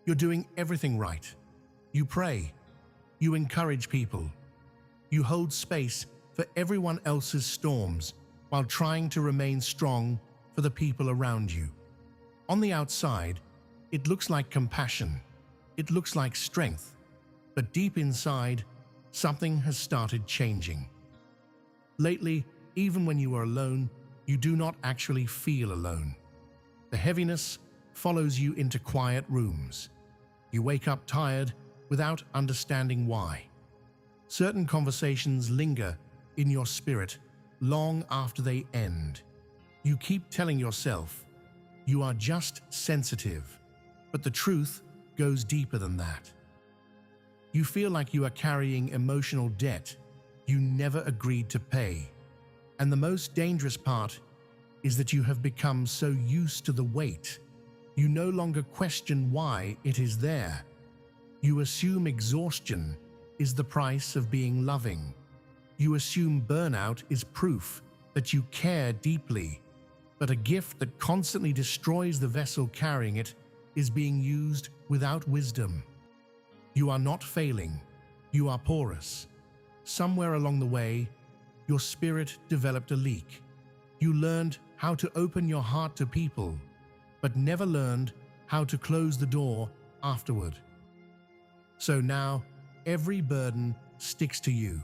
You're doing everything right. You pray. You encourage people. You hold space for everyone else's storms while trying to remain strong for the people around you. On the outside, it looks like compassion. It looks like strength. But deep inside, something has started changing. Lately, even when you are alone, you do not actually feel alone. The heaviness follows you into quiet rooms. You wake up tired without understanding why. Certain conversations linger in your spirit long after they end. You keep telling yourself, you are just sensitive, but the truth goes deeper than that. You feel like you are carrying emotional debt you never agreed to pay. And the most dangerous part is that you have become so used to the weight, you no longer question why it is there. You assume exhaustion is the price of being loving. You assume burnout is proof that you care deeply, but a gift that constantly destroys the vessel carrying it is being used without wisdom. You are not failing, you are porous. Somewhere along the way, your spirit developed a leak. You learned how to open your heart to people, but never learned how to close the door afterward. So now, every burden sticks to you.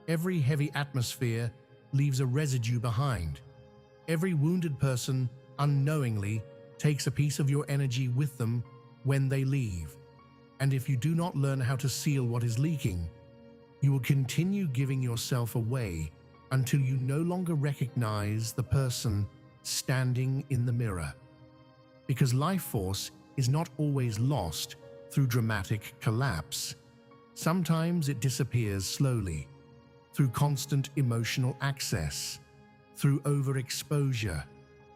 Every heavy atmosphere leaves a residue behind. Every wounded person unknowingly takes a piece of your energy with them when they leave. And if you do not learn how to seal what is leaking, you will continue giving yourself away until you no longer recognize the person standing in the mirror. Because life force is not always lost through dramatic collapse. Sometimes it disappears slowly, through constant emotional access, through overexposure,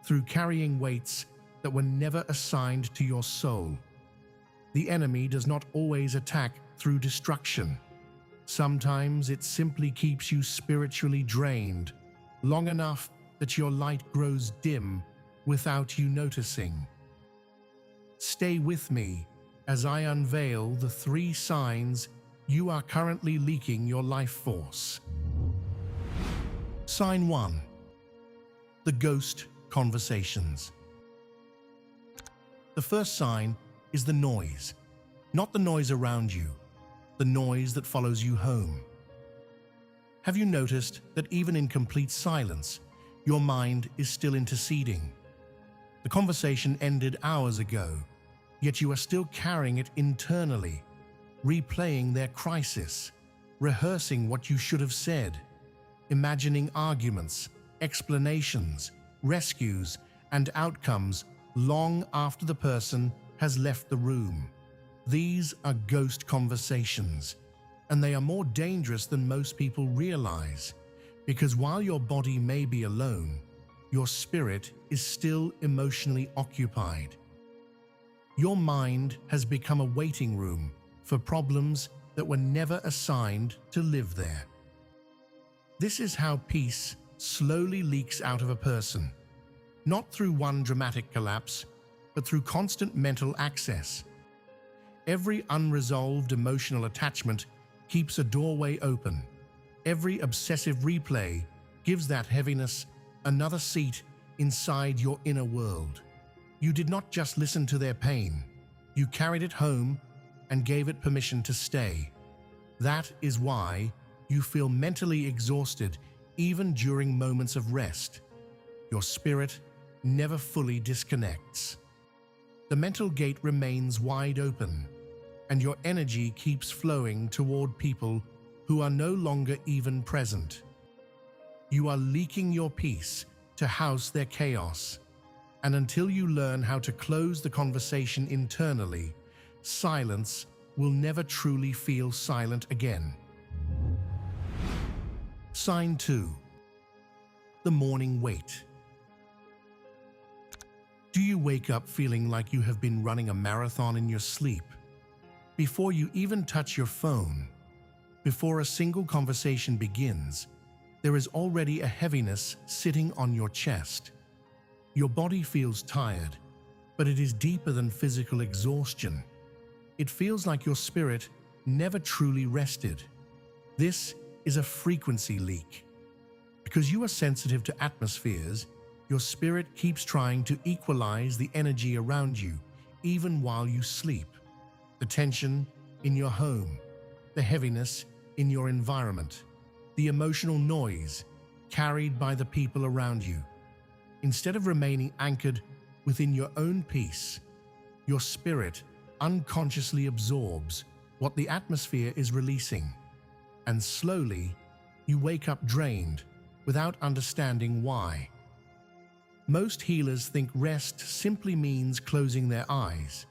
through carrying weights that were never assigned to your soul. The enemy does not always attack through destruction. Sometimes it simply keeps you spiritually drained, long enough that your light grows dim without you noticing. Stay with me as I unveil the 3 signs you are currently leaking your life force. Sign 1. The ghost conversations. The first sign is the noise, not the noise around you, the noise that follows you home. Have you noticed that even in complete silence, your mind is still interceding? The conversation ended hours ago, yet you are still carrying it internally, replaying their crisis, rehearsing what you should have said, imagining arguments, explanations, rescues, and outcomes long after the person has left the room. These are ghost conversations, and they are more dangerous than most people realize, because while your body may be alone, your spirit is still emotionally occupied. Your mind has become a waiting room for problems that were never assigned to live there. This is how peace slowly leaks out of a person, not through one dramatic collapse, but through constant mental access. Every unresolved emotional attachment keeps a doorway open. Every obsessive replay gives that heaviness another seat inside your inner world. You did not just listen to their pain, you carried it home and gave it permission to stay. That is why you feel mentally exhausted even during moments of rest. Your spirit never fully disconnects. The mental gate remains wide open, and your energy keeps flowing toward people who are no longer even present. You are leaking your peace to house their chaos, and until you learn how to close the conversation internally, silence will never truly feel silent again. Sign 2. The morning wait. Do you wake up feeling like you have been running a marathon in your sleep? Before you even touch your phone, before a single conversation begins, there is already a heaviness sitting on your chest. Your body feels tired, but it is deeper than physical exhaustion. it feels like your spirit never truly rested. This is a frequency leak. Because you are sensitive to atmospheres, your spirit keeps trying to equalize the energy around you, even while you sleep. The tension in your home, the heaviness in your environment, the emotional noise carried by the people around you. Instead of remaining anchored within your own peace, your spirit unconsciously absorbs what the atmosphere is releasing. And slowly, you wake up drained without understanding why. Most healers think rest simply means closing their eyes,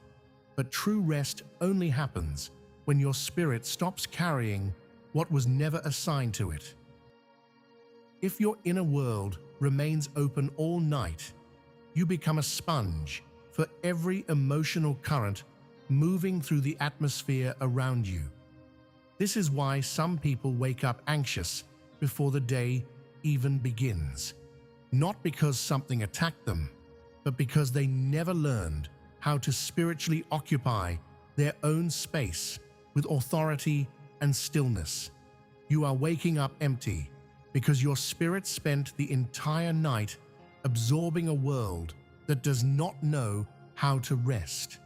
but true rest only happens when your spirit stops carrying what was never assigned to it. If your inner world remains open all night, you become a sponge for every emotional current moving through the atmosphere around you. This is why some people wake up anxious before the day even begins. Not because something attacked them, but because they never learned how to spiritually occupy their own space with authority and stillness. You are waking up empty because your spirit spent the entire night absorbing a world that does not know how to rest.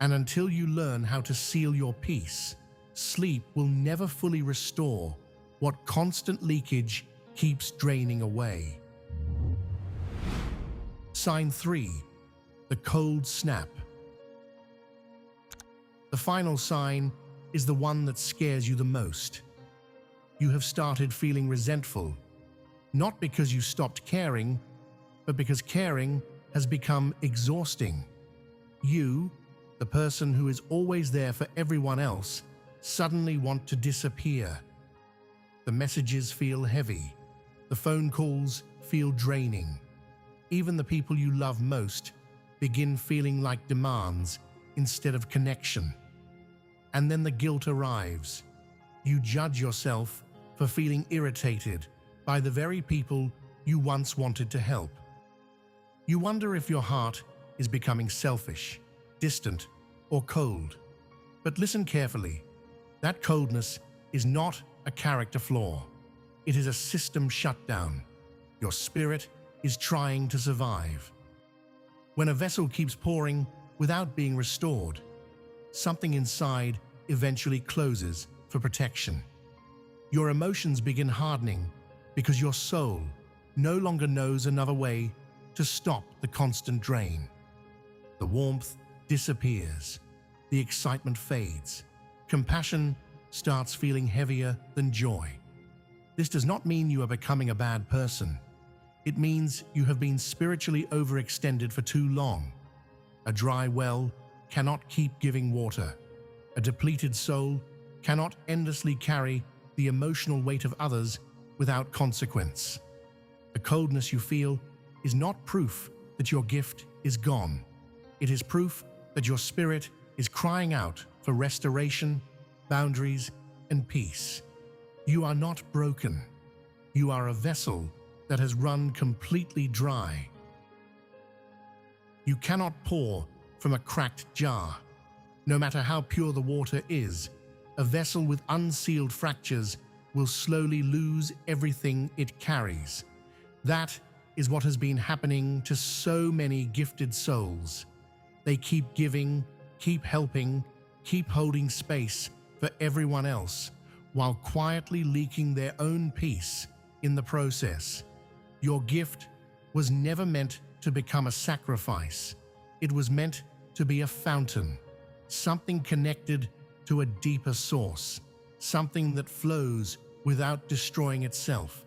And until you learn how to seal your peace, sleep will never fully restore what constant leakage keeps draining away. Sign 3. The cold snap. The final sign is the one that scares you the most. You have started feeling resentful, not because you stopped caring, but because caring has become exhausting. You, the person who is always there for everyone else, suddenly want to disappear. The messages feel heavy. The phone calls feel draining. Even the people you love most begin feeling like demands instead of connection. And then the guilt arrives. You judge yourself for feeling irritated by the very people you once wanted to help. You wonder if your heart is becoming selfish, distant, or cold. But listen carefully. That coldness is not a character flaw. It is a system shutdown. Your spirit is trying to survive. When a vessel keeps pouring without being restored, something inside eventually closes for protection. Your emotions begin hardening because your soul no longer knows another way to stop the constant drain. The warmth disappears. The excitement fades. Compassion starts feeling heavier than joy. This does not mean you are becoming a bad person. It means you have been spiritually overextended for too long. A dry well cannot keep giving water. A depleted soul cannot endlessly carry the emotional weight of others without consequence. The coldness you feel is not proof that your gift is gone. It is proof that your spirit is crying out for restoration, boundaries, and peace. You are not broken. You are a vessel that has run completely dry. You cannot pour from a cracked jar. No matter how pure the water is, a vessel with unsealed fractures will slowly lose everything it carries. That is what has been happening to so many gifted souls. They keep giving, keep helping, keep holding space for everyone else, while quietly leaking their own peace in the process. Your gift was never meant to become a sacrifice. It was meant to be a fountain, something connected to a deeper source, something that flows without destroying itself.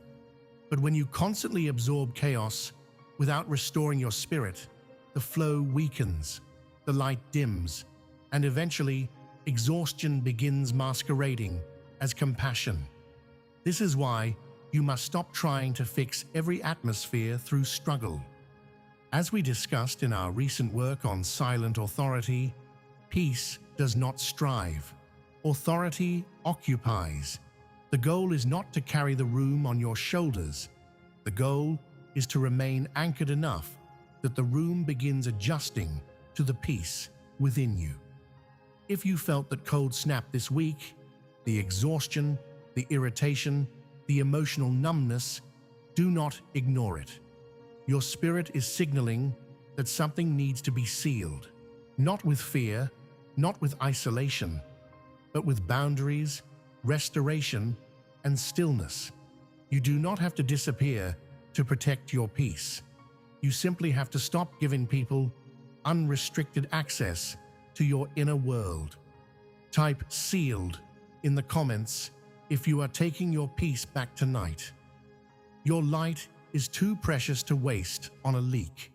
But when you constantly absorb chaos without restoring your spirit, the flow weakens, the light dims, and eventually exhaustion begins masquerading as compassion. This is why you must stop trying to fix every atmosphere through struggle. As we discussed in our recent work on silent authority, peace does not strive. Authority occupies. The goal is not to carry the room on your shoulders. The goal is to remain anchored enough that the room begins adjusting to the peace within you. If you felt that cold snap this week, the exhaustion, the irritation, the emotional numbness, do not ignore it. Your spirit is signaling that something needs to be sealed, not with fear, not with isolation, but with boundaries, restoration, and stillness. You do not have to disappear to protect your peace. You simply have to stop giving people unrestricted access to your inner world. Type "sealed" in the comments if you are taking your peace back tonight. Your light is too precious to waste on a leak.